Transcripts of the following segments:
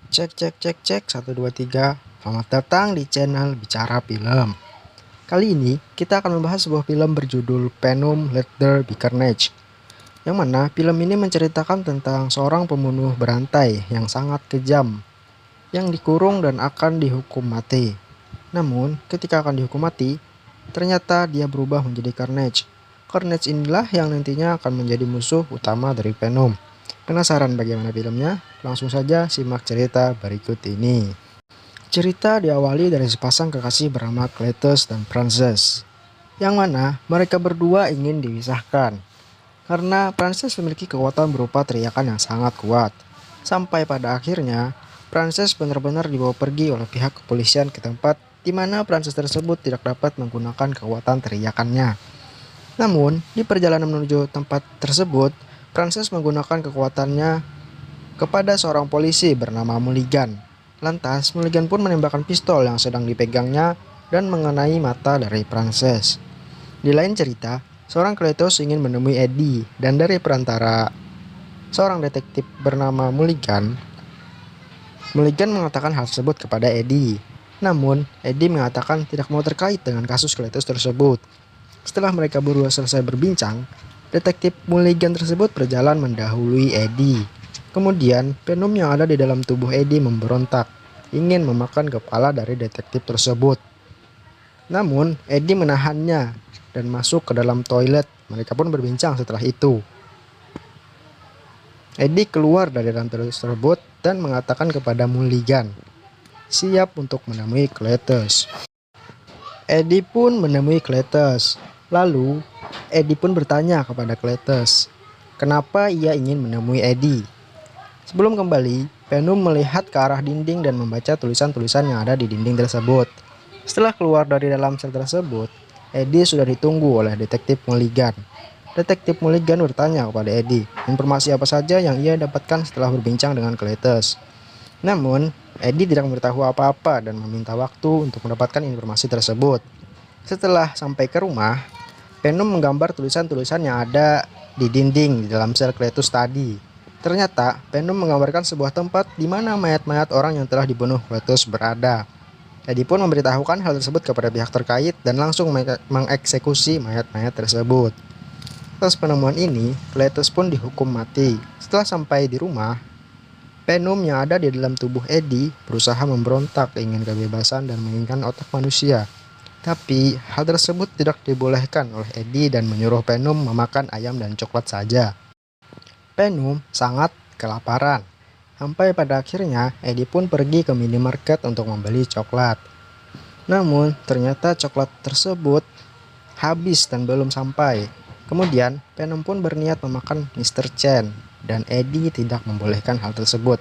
Cek cek cek cek 1 2 3. Selamat datang di channel Bicara Film. Kali ini kita akan membahas sebuah film berjudul Venom Let There Be Carnage. Yang mana film ini menceritakan tentang seorang pembunuh berantai yang sangat kejam yang dikurung dan akan dihukum mati. Namun ketika akan dihukum mati, ternyata dia berubah menjadi Carnage. Carnage inilah yang nantinya akan menjadi musuh utama dari Venom. Penasaran bagaimana filmnya? Langsung saja simak cerita berikut ini. Cerita diawali dari sepasang kekasih bernama Cletus dan Frances, yang mana mereka berdua ingin dipisahkan karena Frances memiliki kekuatan berupa teriakan yang sangat kuat. Sampai pada akhirnya, Frances benar-benar dibawa pergi oleh pihak kepolisian ke tempat di mana Frances tersebut tidak dapat menggunakan kekuatan teriakannya. Namun, di perjalanan menuju tempat tersebut, Frances menggunakan kekuatannya kepada seorang polisi bernama Mulligan. Lantas, Mulligan pun menembakkan pistol yang sedang dipegangnya dan mengenai mata dari Frances. Di lain cerita, seorang Cletus ingin menemui Eddie, dan dari perantara seorang detektif bernama Mulligan, Mulligan mengatakan hal tersebut kepada Eddie. Namun, Eddie mengatakan tidak mau terkait dengan kasus Cletus tersebut. Setelah mereka berdua selesai berbincang, detektif Mulligan tersebut berjalan mendahului Eddie. Kemudian, Venom yang ada di dalam tubuh Eddie memberontak, ingin memakan kepala dari detektif tersebut. Namun, Eddie menahannya dan masuk ke dalam toilet. Mereka pun berbincang setelah itu. Eddie keluar dari dalam toilet tersebut dan mengatakan kepada Mulligan, siap untuk menemui Cletus. Eddie pun menemui Cletus. Lalu, Eddie pun bertanya kepada Cletus, kenapa ia ingin menemui Eddie. Sebelum kembali, Venom melihat ke arah dinding dan membaca tulisan-tulisan yang ada di dinding tersebut. Setelah keluar dari dalam sel tersebut, Eddie sudah ditunggu oleh detektif Mulligan. Detektif Mulligan bertanya kepada Eddie, informasi apa saja yang ia dapatkan setelah berbincang dengan Cletus. Namun, Eddie tidak memberitahu apa-apa dan meminta waktu untuk mendapatkan informasi tersebut. Setelah sampai ke rumah, Venom menggambar tulisan-tulisan yang ada di dinding di dalam sel Cletus tadi. Ternyata, Venom menggambarkan sebuah tempat di mana mayat-mayat orang yang telah dibunuh Cletus berada. Eddie pun memberitahukan hal tersebut kepada pihak terkait dan langsung mengeksekusi mayat-mayat tersebut. Atas penemuan ini, Cletus pun dihukum mati. Setelah sampai di rumah, Venom yang ada di dalam tubuh Eddie berusaha memberontak, ingin kebebasan dan menginginkan otak manusia. Tapi, hal tersebut tidak dibolehkan oleh Eddie dan menyuruh Venom memakan ayam dan coklat saja. Venom sangat kelaparan. Sampai pada akhirnya, Eddie pun pergi ke minimarket untuk membeli coklat. Namun, ternyata coklat tersebut habis dan belum sampai. Kemudian, Venom pun berniat memakan Mr. Chen, dan Eddie tidak membolehkan hal tersebut.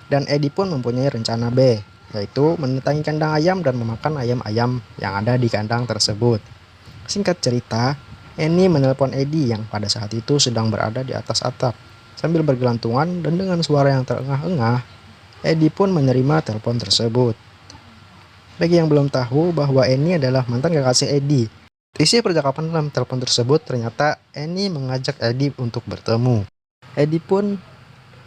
Dan Eddie pun mempunyai rencana B, yaitu mendatangi kandang ayam dan memakan ayam-ayam yang ada di kandang tersebut. Singkat cerita, Annie menelpon Eddie yang pada saat itu sedang berada di atas atap. Sambil bergelantungan dan dengan suara yang terengah-engah, Eddie pun menerima telepon tersebut. Bagi yang belum tahu bahwa Annie adalah mantan kekasih Eddie, isi percakapan dalam telepon tersebut ternyata Annie mengajak Eddie untuk bertemu. Eddie pun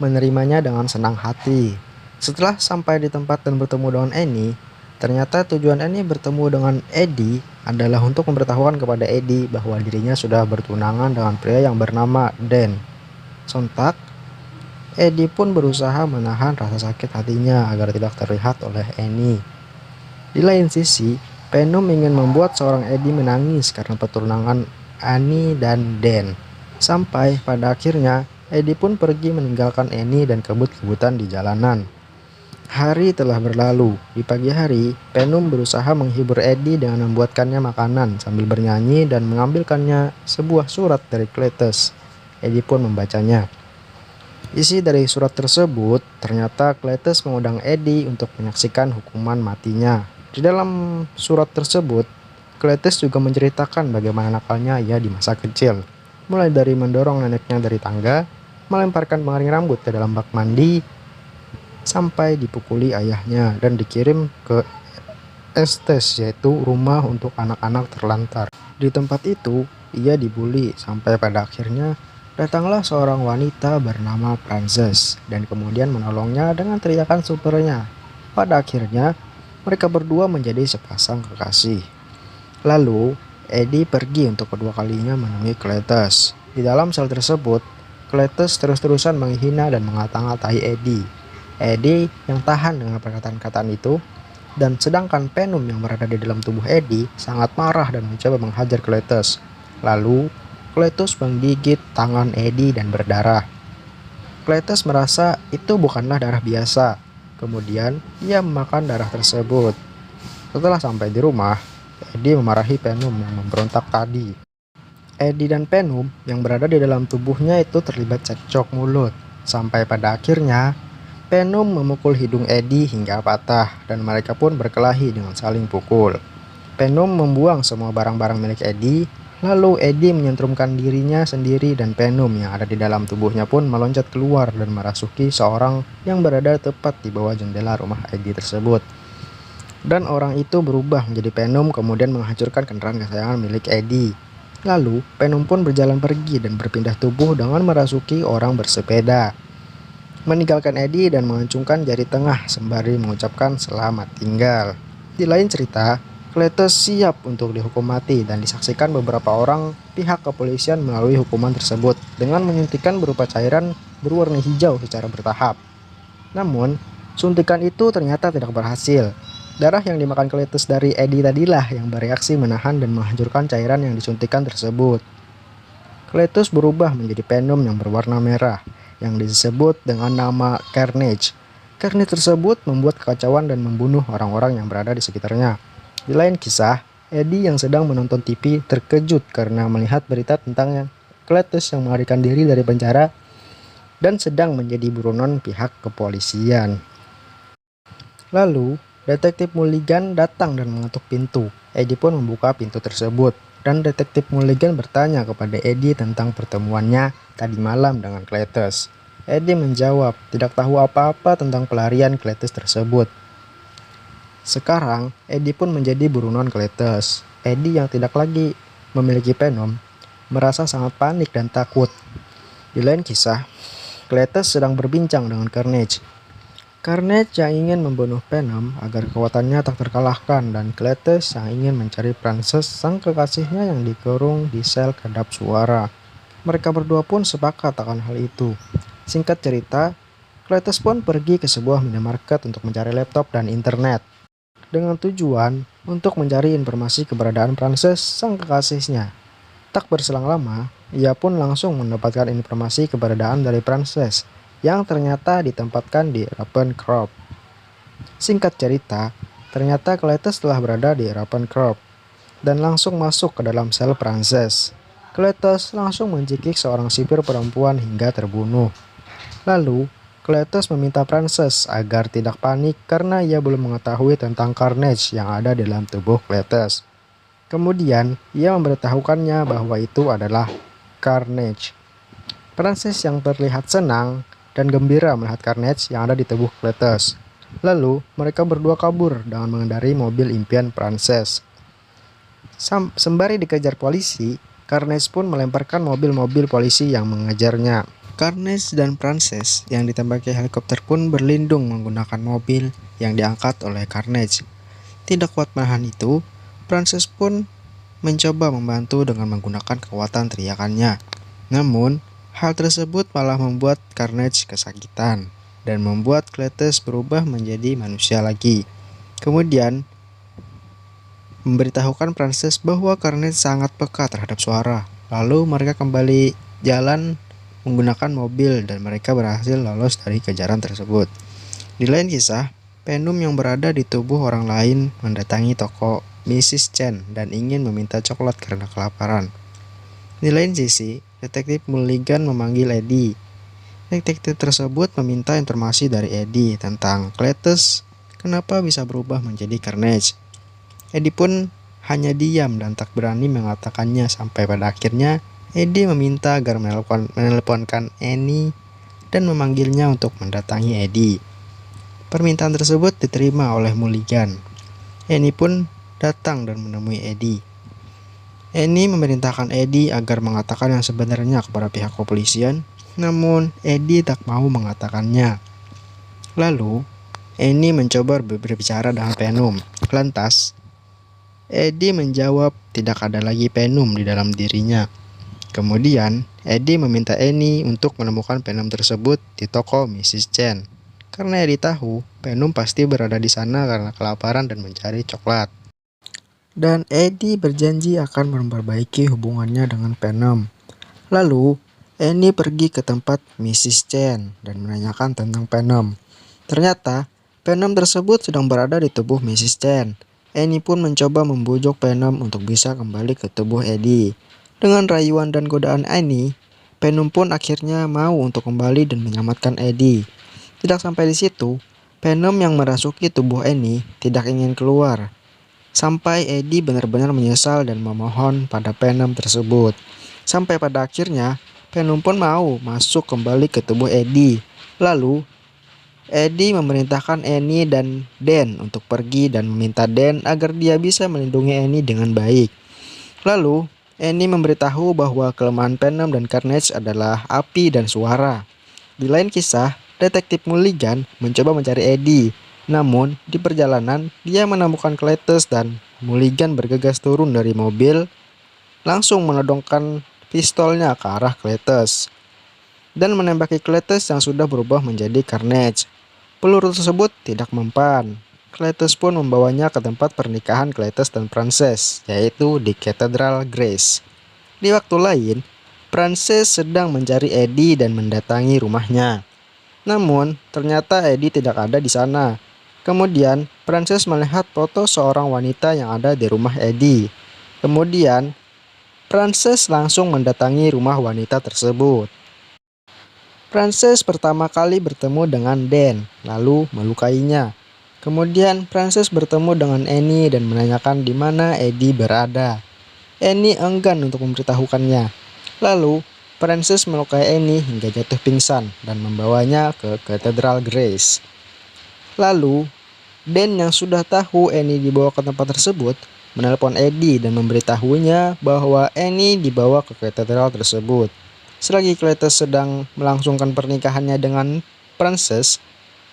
menerimanya dengan senang hati. Setelah sampai di tempat dan bertemu dengan Annie, ternyata tujuan Annie bertemu dengan Eddie adalah untuk memberitahukan kepada Eddie bahwa dirinya sudah bertunangan dengan pria yang bernama Dan. Sontak, Eddie pun berusaha menahan rasa sakit hatinya agar tidak terlihat oleh Annie. Di lain sisi, Venom ingin membuat seorang Eddie menangis karena pertunangan Annie dan Dan. Sampai pada akhirnya, Eddie pun pergi meninggalkan Annie dan kebut-kebutan di jalanan. Hari telah berlalu. Di pagi hari, Venom berusaha menghibur Eddie dengan membuatkannya makanan sambil bernyanyi dan mengambilkannya sebuah surat dari Cletus. Eddie pun membacanya. Isi dari surat tersebut, ternyata Cletus mengundang Eddie untuk menyaksikan hukuman matinya. Di dalam surat tersebut, Cletus juga menceritakan bagaimana nakalnya ia di masa kecil. Mulai dari mendorong neneknya dari tangga, melemparkan pengering rambut ke dalam bak mandi, sampai dipukuli ayahnya dan dikirim ke Estes, yaitu rumah untuk anak-anak terlantar. Di tempat itu, ia dibully sampai pada akhirnya Datanglah seorang wanita bernama Frances dan kemudian menolongnya dengan teriakan supernya. Pada akhirnya, mereka berdua menjadi sepasang kekasih. Lalu, Eddie pergi untuk kedua kalinya menemui Cletus. Di dalam sel tersebut, Cletus terus-terusan menghina dan mengata-ngatai Eddie. Eddie yang tahan dengan perkataan-kataan itu, dan sedangkan Venom yang berada di dalam tubuh Eddie sangat marah dan mencoba menghajar Cletus. Lalu, Cletus menggigit tangan Eddie dan berdarah. Cletus merasa itu bukanlah darah biasa. Kemudian, ia memakan darah tersebut. Setelah sampai di rumah, Eddie memarahi Venom yang memberontak tadi. Eddie dan Venom yang berada di dalam tubuhnya itu terlibat cekcok mulut. Sampai pada akhirnya, Venom memukul hidung Eddie hingga patah dan mereka pun berkelahi dengan saling pukul. Venom membuang semua barang-barang milik Eddie. Lalu Eddie menyentrumkan dirinya sendiri dan Venom yang ada di dalam tubuhnya pun meloncat keluar dan merasuki seorang yang berada tepat di bawah jendela rumah Eddie tersebut. Dan orang itu berubah menjadi Venom kemudian menghancurkan kendaraan kesayangan milik Eddie. Lalu Venom pun berjalan pergi dan berpindah tubuh dengan merasuki orang bersepeda. Meninggalkan Eddie dan mengacungkan jari tengah sembari mengucapkan selamat tinggal. Di lain cerita, Cletus siap untuk dihukum mati dan disaksikan beberapa orang pihak kepolisian melalui hukuman tersebut dengan menyuntikkan berupa cairan berwarna hijau secara bertahap. Namun, suntikan itu ternyata tidak berhasil. Darah yang dimakan Cletus dari Eddie tadilah yang bereaksi menahan dan menghancurkan cairan yang disuntikan tersebut. Cletus berubah menjadi Venom yang berwarna merah yang disebut dengan nama Carnage. Carnage tersebut membuat kekacauan dan membunuh orang-orang yang berada di sekitarnya. Di lain kisah, Eddie yang sedang menonton TV terkejut karena melihat berita tentang Cletus yang melarikan diri dari penjara dan sedang menjadi buronan pihak kepolisian. Lalu, Detektif Mulligan datang dan mengetuk pintu. Eddie pun membuka pintu tersebut dan Detektif Mulligan bertanya kepada Eddie tentang pertemuannya tadi malam dengan Cletus. Eddie menjawab tidak tahu apa-apa tentang pelarian Cletus tersebut. Sekarang, Eddie pun menjadi buronan Cletus. Eddie yang tidak lagi memiliki Venom merasa sangat panik dan takut. Di lain kisah, Cletus sedang berbincang dengan Carnage. Carnage yang ingin membunuh Venom agar kekuatannya tak terkalahkan dan Cletus yang ingin mencari Frances sang kekasihnya yang dikurung di sel kedap suara. Mereka berdua pun sepakat akan hal itu. Singkat cerita, Cletus pun pergi ke sebuah minimarket untuk mencari laptop dan internet dengan tujuan untuk mencari informasi keberadaan Frances sang kekasihnya. Tak berselang lama, ia pun langsung mendapatkan informasi keberadaan dari Frances yang ternyata ditempatkan di Ravencroft. Singkat cerita, ternyata Cletus telah berada di Ravencroft dan langsung masuk ke dalam sel Frances. Cletus langsung mencekik seorang sipir perempuan hingga terbunuh. Lalu, Cletus meminta Frances agar tidak panik karena ia belum mengetahui tentang Carnage yang ada di dalam tubuh Cletus. Kemudian, ia memberitahukannya bahwa itu adalah Carnage. Frances yang terlihat senang dan gembira melihat Carnage yang ada di tubuh Cletus. Lalu, mereka berdua kabur dengan mengendarai mobil impian Frances. Sembari dikejar polisi, Carnage pun melemparkan mobil-mobil polisi yang mengejarnya. Carnage dan Frances yang ditembaki helikopter pun berlindung menggunakan mobil yang diangkat oleh Carnage. Tidak kuat menahan itu, Frances pun mencoba membantu dengan menggunakan kekuatan teriakannya. Namun, hal tersebut malah membuat Carnage kesakitan dan membuat Cletus berubah menjadi manusia lagi. Kemudian, memberitahukan Frances bahwa Carnage sangat peka terhadap suara. Lalu mereka kembali jalan menggunakan mobil dan mereka berhasil lolos dari kejaran tersebut. Di lain kisah, Venom yang berada di tubuh orang lain mendatangi toko Mrs. Chen dan ingin meminta coklat karena kelaparan. Di lain sisi, Detektif Mulligan memanggil Eddie. Detektif tersebut meminta informasi dari Eddie tentang Cletus kenapa bisa berubah menjadi Carnage. Eddie pun hanya diam dan tak berani mengatakannya sampai pada akhirnya Eddie meminta agar menelponkan Annie dan memanggilnya untuk mendatangi Eddie. Permintaan tersebut diterima oleh Mulligan. Annie pun datang dan menemui Eddie. Annie memerintahkan Eddie agar mengatakan yang sebenarnya kepada pihak kepolisian, namun Eddie tak mau mengatakannya. Lalu, Annie mencoba berbicara dengan Venom. Lantas, Eddie menjawab tidak ada lagi Venom di dalam dirinya. Kemudian, Eddie meminta Annie untuk menemukan Venom tersebut di toko Mrs. Chen. Karena Eddie tahu, Venom pasti berada di sana karena kelaparan dan mencari coklat. Dan Eddie berjanji akan memperbaiki hubungannya dengan Venom. Lalu, Annie pergi ke tempat Mrs. Chen dan menanyakan tentang Venom. Ternyata, Venom tersebut sedang berada di tubuh Mrs. Chen. Annie pun mencoba membujuk Venom untuk bisa kembali ke tubuh Eddie. Dengan rayuan dan godaan Annie, Venom pun akhirnya mau untuk kembali dan menyelamatkan Eddie. Tidak sampai di situ, Venom yang merasuki tubuh Annie tidak ingin keluar. Sampai Eddie benar-benar menyesal dan memohon pada Venom tersebut. Sampai pada akhirnya, Venom pun mau masuk kembali ke tubuh Eddie. Lalu, Eddie memerintahkan Annie dan Dan untuk pergi dan meminta Dan agar dia bisa melindungi Annie dengan baik. Lalu, Annie memberitahu bahwa kelemahan Venom dan Carnage adalah api dan suara. Di lain kisah, Detektif Mulligan mencoba mencari Eddie. Namun, di perjalanan, dia menemukan Cletus dan Mulligan bergegas turun dari mobil, langsung menodongkan pistolnya ke arah Cletus dan menembaki Cletus yang sudah berubah menjadi Carnage. Peluru tersebut tidak mempan. Cletus pun membawanya ke tempat pernikahan Cletus dan Frances, yaitu di Cathedral Grace. Di waktu lain, Frances sedang mencari Eddie dan mendatangi rumahnya. Namun, ternyata Eddie tidak ada di sana. Kemudian, Frances melihat foto seorang wanita yang ada di rumah Eddie. Kemudian, Frances langsung mendatangi rumah wanita tersebut. Frances pertama kali bertemu dengan Dan, lalu melukainya. Kemudian Frances bertemu dengan Annie dan menanyakan di mana Eddie berada. Annie enggan untuk memberitahukannya. Lalu, Frances melukai Annie hingga jatuh pingsan dan membawanya ke Cathedral Grace. Lalu, Dan yang sudah tahu Annie dibawa ke tempat tersebut, menelpon Eddie dan memberitahunya bahwa Annie dibawa ke katedral tersebut. Selagi Cletus sedang melangsungkan pernikahannya dengan Frances,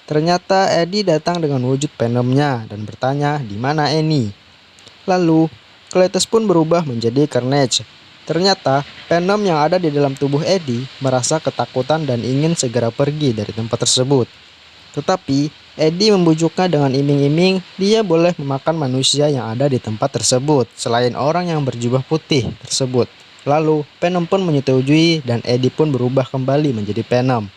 ternyata Eddie datang dengan wujud Venomnya dan bertanya di mana Annie. Lalu, Cletus pun berubah menjadi Carnage. Ternyata, Venom yang ada di dalam tubuh Eddie merasa ketakutan dan ingin segera pergi dari tempat tersebut. Tetapi, Eddie membujuknya dengan iming-iming dia boleh memakan manusia yang ada di tempat tersebut selain orang yang berjubah putih tersebut. Lalu, Venom pun menyetujui dan Eddie pun berubah kembali menjadi Venom.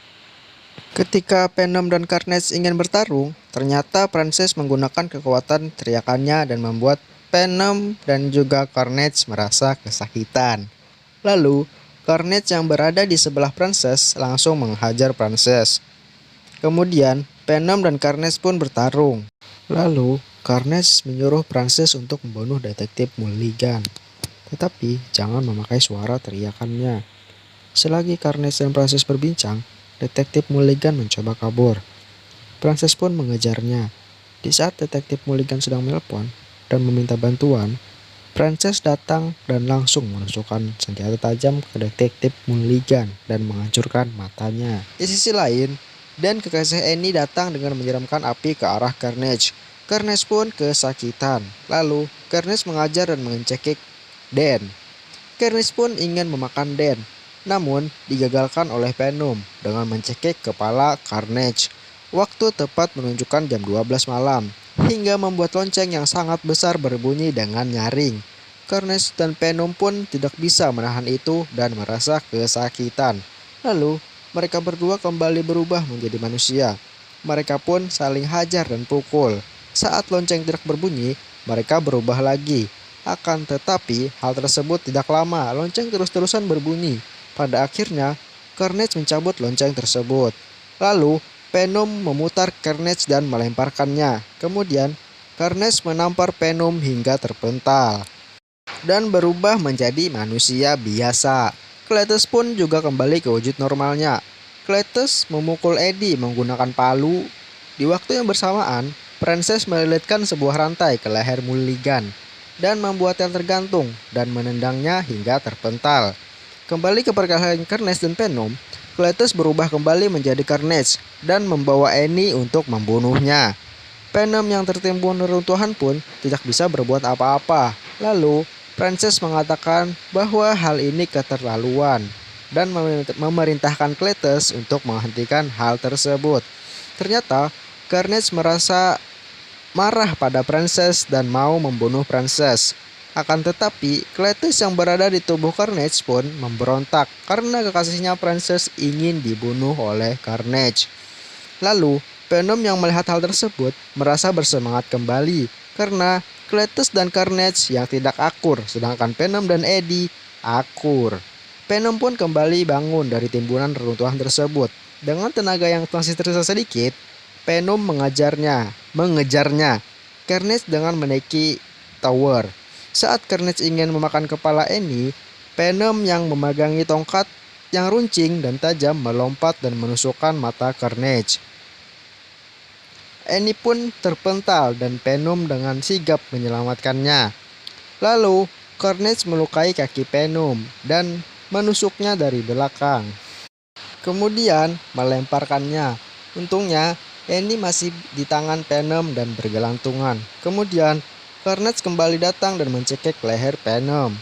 Ketika Venom dan Carnage ingin bertarung, ternyata Frances menggunakan kekuatan teriakannya dan membuat Venom dan juga Carnage merasa kesakitan. Lalu, Carnage yang berada di sebelah Frances langsung menghajar Frances. Kemudian, Venom dan Carnage pun bertarung. Lalu, Carnage menyuruh Frances untuk membunuh Detektif Mulligan. Tetapi, jangan memakai suara teriakannya. Selagi Carnage dan Frances berbincang, Detektif Mulligan mencoba kabur. Frances pun mengejarnya. Di saat Detektif Mulligan sedang menelpon dan meminta bantuan, Frances datang dan langsung menusukkan senjata tajam ke Detektif Mulligan dan menghancurkan matanya. Di sisi lain, Dan kekasih Annie datang dengan menyiramkan api ke arah Carnage. Carnage pun kesakitan. Lalu, Carnage mengajar dan mengecekik Dan. Carnage pun ingin memakan Dan, namun digagalkan oleh Venom dengan mencekik kepala Carnage. Waktu tepat menunjukkan jam 12 malam, hingga membuat lonceng yang sangat besar berbunyi dengan nyaring. Carnage dan Venom pun tidak bisa menahan itu dan merasa kesakitan. Lalu, mereka berdua kembali berubah menjadi manusia. Mereka pun saling hajar dan pukul. Saat lonceng tidak berbunyi, mereka berubah lagi. Akan tetapi, hal tersebut tidak lama, lonceng terus-terusan berbunyi. Pada akhirnya, Carnage mencabut lonceng tersebut. Lalu, Venom memutar Carnage dan melemparkannya. Kemudian, Carnage menampar Venom hingga terpental dan berubah menjadi manusia biasa. Cletus pun juga kembali ke wujud normalnya. Cletus memukul Eddie menggunakan palu. Di waktu yang bersamaan, Frances melilitkan sebuah rantai ke leher Mulligan. dan membuatnya tergantung dan menendangnya hingga terpental. Kembali ke perkelahian Carnage dan Venom, Cletus berubah kembali menjadi Carnage dan membawa Annie untuk membunuhnya. Venom yang tertimbun reruntuhan pun tidak bisa berbuat apa-apa. Lalu, Frances mengatakan bahwa hal ini keterlaluan dan memerintahkan Cletus untuk menghentikan hal tersebut. Ternyata, Carnage merasa marah pada Frances dan mau membunuh Frances. Akan tetapi, Cletus yang berada di tubuh Carnage pun memberontak karena kekasihnya Frances ingin dibunuh oleh Carnage. Lalu, Venom yang melihat hal tersebut merasa bersemangat kembali karena Cletus dan Carnage yang tidak akur, sedangkan Venom dan Eddie akur. Venom pun kembali bangun dari timbunan reruntuhan tersebut. Dengan tenaga yang masih tersisa sedikit, Venom mengejarnya. Carnage dengan menaiki tower. Saat Carnage ingin memakan kepala Annie, Venom yang memegangi tongkat yang runcing dan tajam melompat dan menusukkan mata Carnage. Annie pun terpental dan Venom dengan sigap menyelamatkannya. Lalu, Carnage melukai kaki Venom dan menusuknya dari belakang. Kemudian melemparkannya. Untungnya, Annie masih di tangan Venom dan bergelantungan. Kemudian, Carnage kembali datang dan mencekik leher Venom.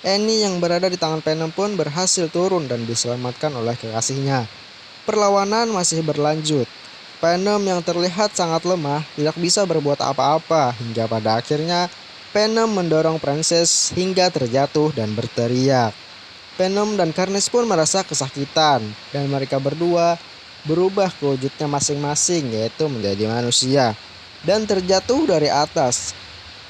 Annie yang berada di tangan Venom pun berhasil turun dan diselamatkan oleh kekasihnya. Perlawanan masih berlanjut. Venom yang terlihat sangat lemah tidak bisa berbuat apa-apa hingga pada akhirnya Venom mendorong Frances hingga terjatuh dan berteriak. Venom dan Carnage pun merasa kesakitan dan mereka berdua berubah ke wujudnya masing-masing, yaitu menjadi manusia dan terjatuh dari atas.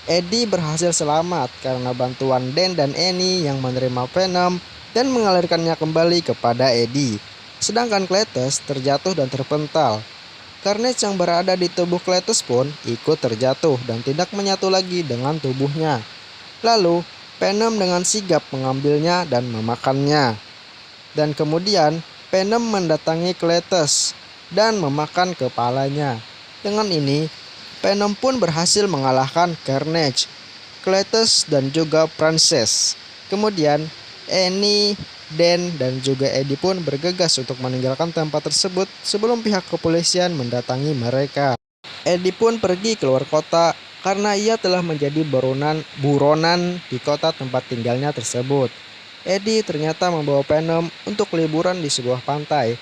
Eddie berhasil selamat karena bantuan Dan dan Annie yang menerima Venom dan mengalirkannya kembali kepada Eddie. Sedangkan Cletus terjatuh dan terpental. Carnage yang berada di tubuh Cletus pun ikut terjatuh dan tidak menyatu lagi dengan tubuhnya. Lalu Venom dengan sigap mengambilnya dan memakannya. Dan kemudian Venom mendatangi Cletus dan memakan kepalanya. Dengan ini, Venom pun berhasil mengalahkan Carnage, Cletus dan juga Frances. Kemudian Annie, Dan dan juga Eddie pun bergegas untuk meninggalkan tempat tersebut sebelum pihak kepolisian mendatangi mereka. Eddie pun pergi keluar kota karena ia telah menjadi buronan di kota tempat tinggalnya tersebut. Eddie ternyata membawa Venom untuk liburan di sebuah pantai.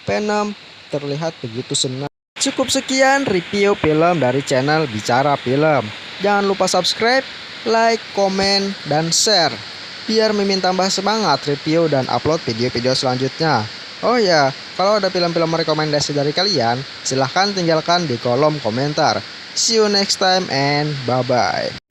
Venom terlihat begitu senang. Cukup sekian review film dari channel Bicara Film. Jangan lupa subscribe, like, komen, dan share biar Mimin tambah semangat review dan upload video-video selanjutnya. Oh ya, kalau ada film-film rekomendasi dari kalian, silahkan tinggalkan di kolom komentar. See you next time and bye-bye.